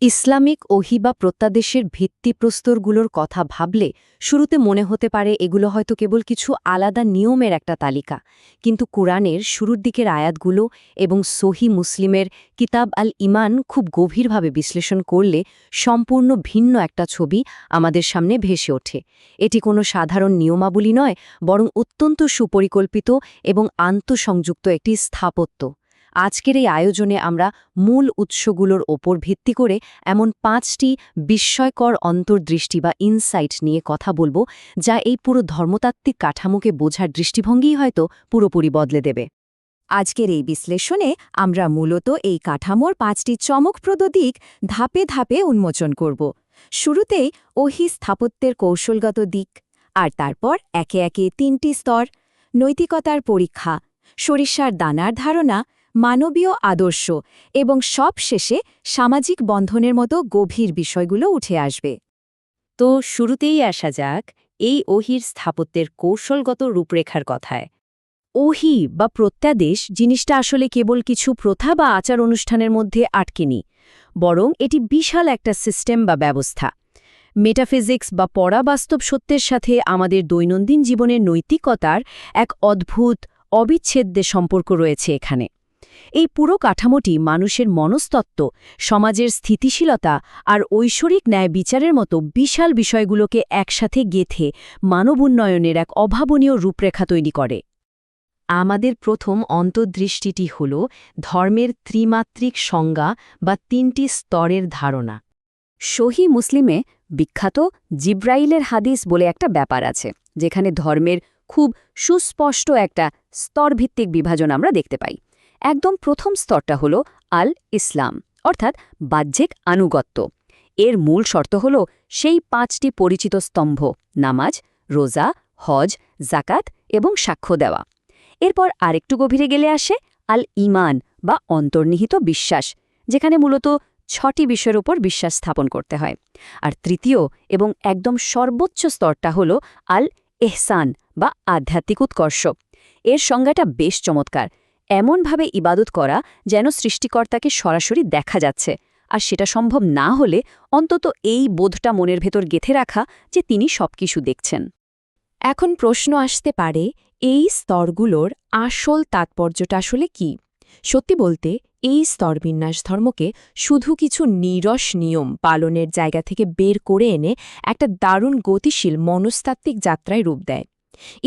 Islamic ওহী বা প্রত্যাদেশের ভিত্তিপ্রস্তরগুলোর কথা ভাবলে শুরুতে মনে হতে পারে এগুলো হয়তো কেবল কিছু আলাদা নিয়মের একটা তালিকা, কিন্তু কুরআনের শুরুর দিকের আয়াতগুলো এবং সহি মুসলিমের কিতাব আল ইমান খুব গভীরভাবে বিশ্লেষণ করলে সম্পূর্ণ ভিন্ন একটা ছবি আমাদের সামনে ভেসে ওঠে। এটি কোনো সাধারণ নিয়মাবলী নয়, বরং অত্যন্ত সুপরিকল্পিত এবং আন্তঃসংযুক্ত একটি স্থাপত্য। আজকের এই আয়োজনে আমরা মূল উৎসগুলোর ওপর ভিত্তি করে এমন ৫টি বিস্ময়কর অন্তর্দৃষ্টি বা ইনসাইট নিয়ে কথা বলবো, যা এই পুরো ধর্মতাত্ত্বিক কাঠামোকে বোঝার দৃষ্টিভঙ্গিই হয়তো পুরোপুরি বদলে দেবে। আজকের এই বিশ্লেষণে আমরা মূলত এই কাঠামোর ৫টি চমকপ্রদ দিক ধাপে ধাপে উন্মোচন করব। শুরুতেই ওহী স্থাপত্যের কৌশলগত দিক, আর তারপর একে একে ৩টি স্তর: নৈতিকতার পরীক্ষা, সরিষার দানার ধারণা, মানবীয় আদর্শ এবং সবশেষে সামাজিক বন্ধনের মতো গভীর বিষয়গুলো উঠে আসবে। তো শুরুতেই আসা যাক এই ওহীর স্থাপত্যের কৌশলগত রূপরেখার কথায়। ওহী বা প্রত্যাদেশ জিনিসটা আসলে কেবল কিছু প্রথা বা আচার অনুষ্ঠানের মধ্যে আটকেনি, বরং এটি বিশাল একটা সিস্টেম বা ব্যবস্থা। মেটাফিজিক্স বা পরাবাস্তব সত্যের সাথে আমাদের দৈনন্দিন জীবনের নৈতিকতার এক অদ্ভুত অবিচ্ছেদ্য সম্পর্ক রয়েছে এখানে। এই পুরো কাঠামোটি মানুষের মনস্তত্ত্ব, সমাজের স্থিতিশীলতা আর ঐশ্বরিক ন্যায় বিচারের মতো বিশাল বিষয়গুলোকে একসাথে গেঁথে মানব উন্নয়নের এক অভাবনীয় রূপরেখা তৈরি করে। আমাদের প্রথম অন্তর্দৃষ্টিটি হল ধর্মের ত্রিমাত্রিক সংজ্ঞা বা ৩টি স্তরের ধারণা। সহি মুসলিমে বিখ্যাত জিব্রাইলের হাদিস বলে একটা ব্যাপার আছে, যেখানে ধর্মের খুব সুস্পষ্ট একটা স্তরভিত্তিক বিভাজন আমরা দেখতে পাই। একদম প্রথম স্তরটা হল আল ইসলাম, অর্থাৎ বাহ্যিক আনুগত্য। এর মূল শর্ত হল সেই ৫টি পরিচিত স্তম্ভ: নামাজ, রোজা, হজ, জাকাত এবং সাক্ষ্য দেওয়া। এরপর আরেকটু গভীরে গেলে আসে আল ইমান বা অন্তর্নিহিত বিশ্বাস, যেখানে মূলত ৬টি বিষয়ের উপর বিশ্বাস স্থাপন করতে হয়। আর তৃতীয় এবং একদম সর্বোচ্চ স্তরটা হল আল এহসান বা আধ্যাত্মিক উৎকর্ষ। এর সংজ্ঞাটা বেশ চমৎকার: এমনভাবে ইবাদত করা যেন সৃষ্টিকর্তাকে সরাসরি দেখা যাচ্ছে, আর সেটা সম্ভব না হলে অন্তত এই বোধটা মনের ভেতর গেঁথে রাখা যে তিনি সবকিছু দেখছেন। এখন প্রশ্ন আসতে পারে, এই স্তরগুলোর আসল তাৎপর্যটা আসলে কি? সত্যি বলতে এই স্তরবিন্যাস ধর্মকে শুধু কিছু নীরস নিয়ম পালনের জায়গা থেকে বের করে এনে একটা দারুণ গতিশীল মনস্তাত্ত্বিক যাত্রায় রূপ দেয়।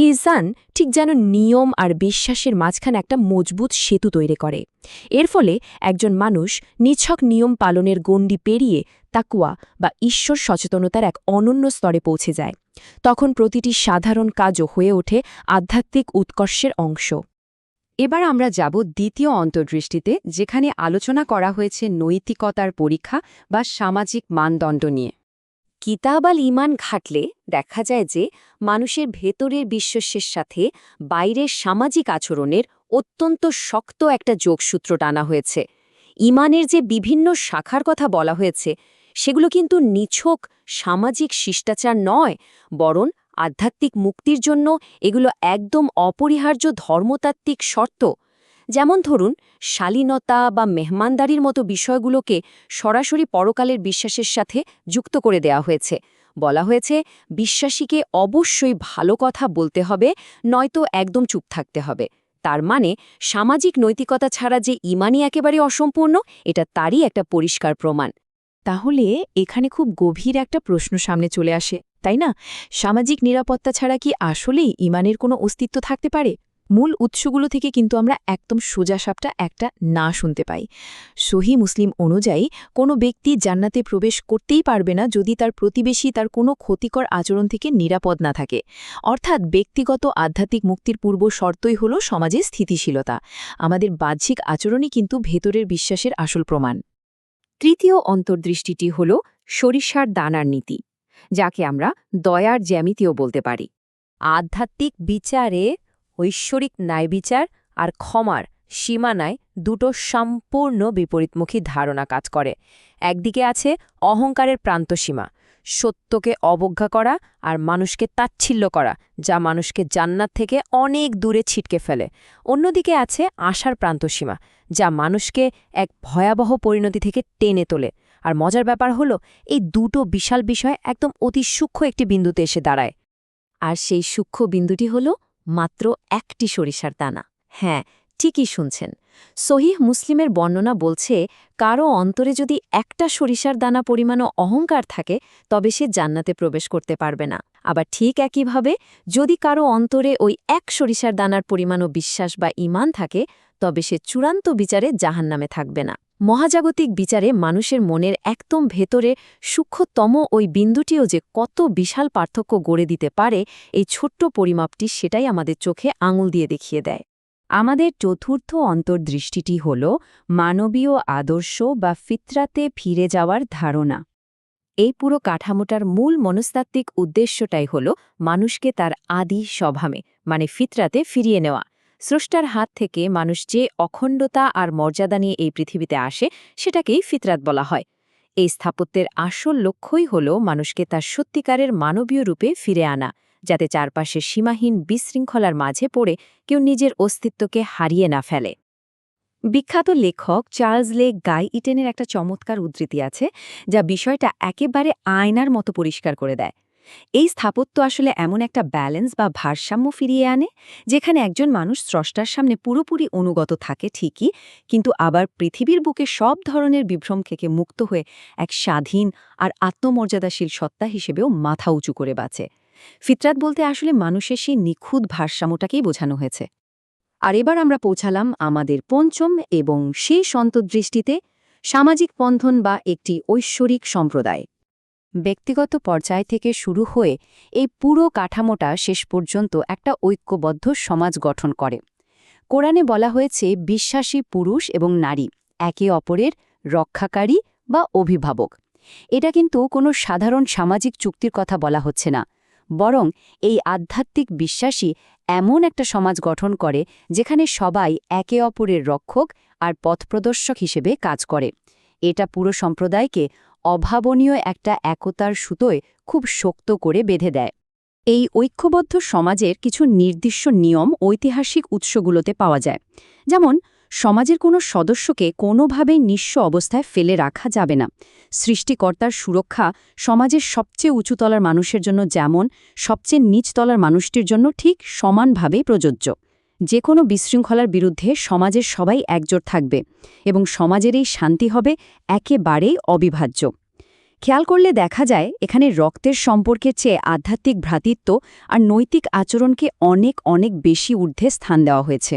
ইহসান ঠিক যেন নিয়ম আর বিশ্বাসের মাঝখানে একটা মজবুত সেতু তৈরি করে। এর ফলে একজন মানুষ নিছক নিয়ম পালনের গণ্ডি পেরিয়ে তাকওয়া বা ঈশ্বর সচেতনতার এক অনন্য স্তরে পৌঁছে যায়। তখন প্রতিটি সাধারণ কাজও হয়ে ওঠে আধ্যাত্মিক উৎকর্ষের অংশ। এবার আমরা যাব দ্বিতীয় অন্তর্দৃষ্টিতে, যেখানে আলোচনা করা হয়েছে নৈতিকতার পরীক্ষা বা সামাজিক মানদণ্ড নিয়ে। কিতাব আল ইমান ঘাটলে দেখা যায় যে মানুষের ভেতরের বিশ্বাসের সাথে বাইরের সামাজিক আচরণের অত্যন্ত শক্ত একটা যোগসূত্র টানা হয়েছে। ইমানের যে বিভিন্ন শাখার কথা বলা হয়েছে, সেগুলো কিন্তু নিছক সামাজিক শিষ্টাচার নয়, বরং আধ্যাত্মিক মুক্তির জন্য এগুলো একদম অপরিহার্য ধর্মতাত্ত্বিক শর্ত। যেমন ধরুন, শালীনতা বা মেহমানদারির মতো বিষয়গুলোকে সরাসরি পরকালের বিশ্বাসের সাথে যুক্ত করে দেওয়া হয়েছে। বলা হয়েছে বিশ্বাসীকে অবশ্যই ভালো কথা বলতে হবে, নয়তো একদম চুপ থাকতে হবে। তার মানে সামাজিক নৈতিকতা ছাড়া যে ইমানই একেবারে অসম্পূর্ণ, এটা তারই একটা পরিষ্কার প্রমাণ। তাহলে এখানে খুব গভীর একটা প্রশ্ন সামনে চলে আসে, তাই না? সামাজিক নিরাপত্তা ছাড়া কি আসলেই ইমানের কোনো অস্তিত্ব থাকতে পারে? মূল উৎসগুলো থেকে কিন্তু আমরা একদম সোজাসাপটা একটা না শুনতে পাই। সহি মুসলিম অনুযায়ী কোনো ব্যক্তি জান্নাতে প্রবেশ করতেই পারবে না যদি তার প্রতিবেশী তার কোনো ক্ষতিকর আচরণ থেকে নিরাপদ না থাকে। অর্থাৎ ব্যক্তিগত আধ্যাত্মিক মুক্তির পূর্ব শর্তই হল সমাজে স্থিতিশীলতা। আমাদের বাহ্যিক আচরণই কিন্তু ভেতরের বিশ্বাসের আসল প্রমাণ। তৃতীয় অন্তর্দৃষ্টিটি হল সরিষার দানার নীতি, যাকে আমরা দয়ার জ্যামিতিও বলতে পারি। আধ্যাত্মিক বিচারে ঐশ্বরিক ন্যায়বিচার আর ক্ষমার সীমানায় দুটো সম্পূর্ণ বিপরীতমুখী ধারণা কাজ করে। একদিকে আছে অহংকারের প্রান্তসীমা, সত্যকে অবজ্ঞা করা আর মানুষকে তাচ্ছিল্য করা, যা মানুষকে জান্নাত থেকে অনেক দূরে ছিটকে ফেলে। অন্যদিকে আছে আশার প্রান্তসীমা, যা মানুষকে এক ভয়াবহ পরিণতি থেকে টেনে তোলে। আর মজার ব্যাপার হলো এই দুটো বিশাল বিষয় একদম অতি সূক্ষ্ম একটি বিন্দুতে এসে দাঁড়ায়। আর সেই সূক্ষ্ম বিন্দুটি হল মাত্র একটি সরিষার দানা। হ্যাঁ, ঠিকই শুনছেন। সহিহ মুসলিমের বর্ণনা বলছে, কারো অন্তরে যদি একটা সরিষার দানা পরিমাণও অহংকার থাকে তবে সে জান্নাতে প্রবেশ করতে পারবে না। আবার ঠিক একইভাবে যদি কারো অন্তরে ওই এক সরিষার দানার পরিমাণও বিশ্বাস বা ঈমান থাকে তবে সে চূড়ান্ত বিচারে জাহান্নামে থাকবে না। মহাজাগতিক বিচারে মানুষের মনের একদম ভেতরে সূক্ষ্মতম ওই বিন্দুটিও যে কত বিশাল পার্থক্য গড়ে দিতে পারে, এই ছোট্ট পরিমাপটি সেটাই আমাদের চোখে আঙুল দিয়ে দেখিয়ে দেয়। আমাদের চতুর্থ অন্তর্দৃষ্টিটি হল মানবীয় আদর্শ বা ফিতরাতে ফিরে যাওয়ার ধারণা। এই পুরো কাঠামোটার মূল মনস্তাত্ত্বিক উদ্দেশ্যটাই হল মানুষকে তার আদি স্বভাবে মানে ফিতরাতে ফিরিয়ে নেওয়া। স্রষ্টার হাত থেকে মানুষ যে অখণ্ডতা আর মর্যাদা নিয়ে এই পৃথিবীতে আসে সেটাকেই ফিতরাত বলা হয়। এই স্থাপত্যের আসল লক্ষ্যই হল মানুষকে তার সত্যিকারের মানবীয় রূপে ফিরে আনা, যাতে চারপাশে সীমাহীন বিশৃঙ্খলার মাঝে পড়ে কেউ নিজের অস্তিত্বকে হারিয়ে না ফেলে। বিখ্যাত লেখক চার্লস লে গাই ইটেনের একটা চমৎকার উদ্ধৃতি আছে যা বিষয়টা একেবারে আয়নার মতো পরিষ্কার করে দেয়। এই স্থাপত্য আসলে এমন একটা ব্যালেন্স বা ভারসাম্য ফিরিয়ে আনে যেখানে একজন মানুষ স্রষ্টার সামনে পুরোপুরি অনুগত থাকে ঠিকই, কিন্তু আবার পৃথিবীর বুকে সব ধরনের বিভ্রম থেকে মুক্ত হয়ে এক স্বাধীন আর আত্মমর্যাদাশীল সত্তা হিসেবেও মাথা উঁচু করে বাঁচে। ফিতরাত বলতে আসলে মানুষের সেই নিখুঁত ভারসাম্যটাকেই বোঝানো হয়েছে। আর এবার আমরা পৌঁছালাম আমাদের পঞ্চম এবং শেষ অন্তর্দৃষ্টিতে, সামাজিক বন্ধন বা একটি ঐশ্বরিক সম্প্রদায়। ব্যক্তিগত পর্যায় থেকে শুরু হয়ে এই পুরো কাঠামোটা শেষ পর্যন্ত একটা ঐক্যবদ্ধ সমাজ গঠন করে। কোরআনে বলা হয়েছে বিশ্বাসী পুরুষ এবং নারী একে অপরের রক্ষাকারী বা অভিভাবক। এটা কিন্তু কোনো সাধারণ সামাজিক চুক্তির কথা বলা হচ্ছে না, বরং এই আধ্যাত্মিক বিশ্বাসী এমন একটা সমাজ গঠন করে যেখানে সবাই একে অপরের রক্ষক আর পথপ্রদর্শক হিসেবে কাজ করে। এটা পুরো সম্প্রদায়কে অভাবনীয় একটা একতার সুতোয় খুব শক্ত করে বেঁধে দেয়। এই ঐক্যবদ্ধ সমাজের কিছু নির্দিষ্ট নিয়ম ঐতিহাসিক উৎসগুলোতে পাওয়া যায়। যেমন, সমাজের কোনো সদস্যকে কোনোভাবেই নিঃস্ব অবস্থায় ফেলে রাখা যাবে না। সৃষ্টিকর্তার সুরক্ষা সমাজের সবচেয়ে উঁচুতলার মানুষের জন্য যেমন সবচেয়ে নিচতলার মানুষটির জন্য ঠিক সমানভাবেই প্রযোজ্য। যে কোনো বিশৃঙ্খলার বিরুদ্ধে সমাজের সবাই একজোট থাকবে এবং সমাজের এই শান্তি হবে একেবারেই অবিভাজ্য। খেয়াল করলে দেখা যায় এখানে রক্তের সম্পর্কের চেয়ে আধ্যাত্মিক ভ্রাতৃত্ব আর নৈতিক আচরণকে অনেক অনেক বেশি ঊর্ধ্বে স্থান দেওয়া হয়েছে।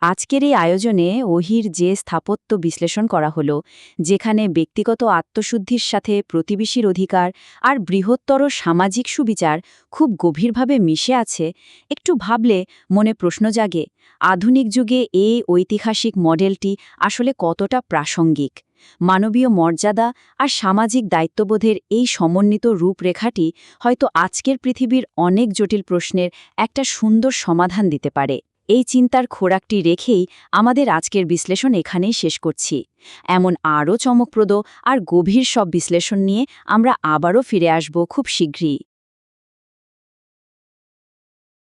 আজকের এই আয়োজনে ওহির যে স্থাপত্য বিশ্লেষণ করা হলো, যেখানে ব্যক্তিগত আত্মশুদ্ধির সাথে প্রতিবেশীর অধিকার আর বৃহত্তর সামাজিক সুবিচার খুব গভীরভাবে মিশে আছে, একটু ভাবলে মনে প্রশ্ন জাগে আধুনিক যুগে এই ঐতিহাসিক মডেলটি আসলে কতটা প্রাসঙ্গিক। মানবীয় মর্যাদা আর সামাজিক দায়িত্ববোধের এই সমন্বিত রূপরেখাটি হয়তো আজকের পৃথিবীর অনেক জটিল প্রশ্নের একটা সুন্দর সমাধান দিতে পারে। এই চিন্তার খোরাকটি রেখেই আমাদের আজকের বিশ্লেষণ এখানেই শেষ করছি। এমন আরও চমকপ্রদ আর গভীর সব বিশ্লেষণ নিয়ে আমরা আবারও ফিরে আসব খুব শীঘ্রই।